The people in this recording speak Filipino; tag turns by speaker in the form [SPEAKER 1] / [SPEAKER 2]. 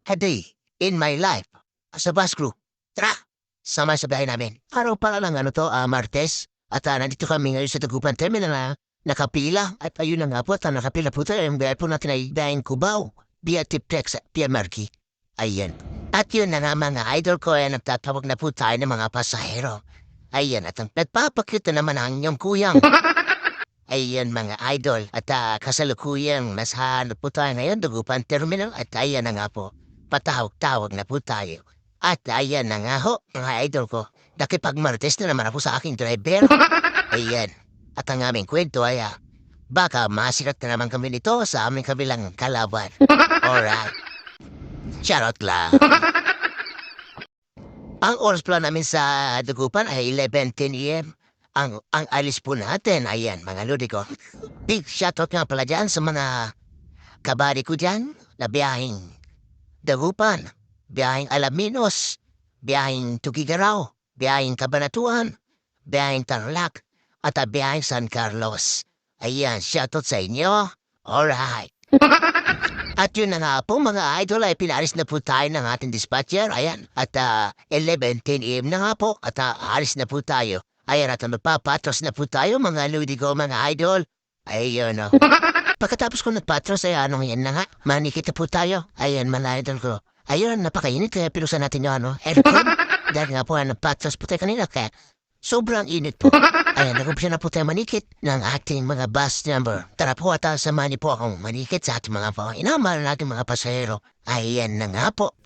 [SPEAKER 1] a day in my life as a bus crew. Tara, sama sa biyahe namin. Araw para lang Martes. At nandito kami ngayon sa Dagupan Terminal na nakapila. At ayun na nga po, nakapila po tayo. Yung biyahe po natin ay biyaheng Cubao, via Tiptex, via Marquee. Ayan. At yun na nga mga idol ko ay nagtatawag na po tayo ng mga pasahero. Ayan, at ang nagpapakita naman ang inyong kuyang. Ayan mga idol, at kasalukuyang nasa po tayo ngayon, Dagupan Terminal, at ayan na nga po, patawag-tawag na po tayo. At ayan na nga ho, mga idol ko, nakipagmartes na naman ako sa aking driver. Ayan, at ang aming kwento ay baka masikat na naman kami nito sa aming kabilang kalaban. Alright, charot lang. Ang oras pala namin sa Dagupan ay 11:10 a.m. Ang alis po natin, ayan, mga lodi ko. Big shoutout nga pala dyan sa mga kabady ko dyan na biyahing Dagupan, biyahing Alaminos, biyahing Tugigaraw, biyahing Cabanatuan, biyahing Tarlac, at biyahing San Carlos. Ayan, shoutout sa inyo. Alright. At yun na nga po mga idol ay pinaris na po tayo ng ating dispatcher. Ayan. At 11:10 a.m. na nga po at alis na po tayo. Ayan at magpapatros na po tayo mga ludi ko mga idol. Ayun o. Pagkatapos ko nagpatros ay anong yan na nga. Manikita po tayo. Ayan mga idol ko. Ayun napakainit kaya pilusan natin yung aircon. Dahil nga po nagpatros po tayo kanina kaya sobrang init po. Ayan, nag-umpisa na po tayo manikit ng ating mga bus number. Tara po at samahan niyo po akong manikit sa ating mga inamahal nating mga pasahero. Ayan na nga po.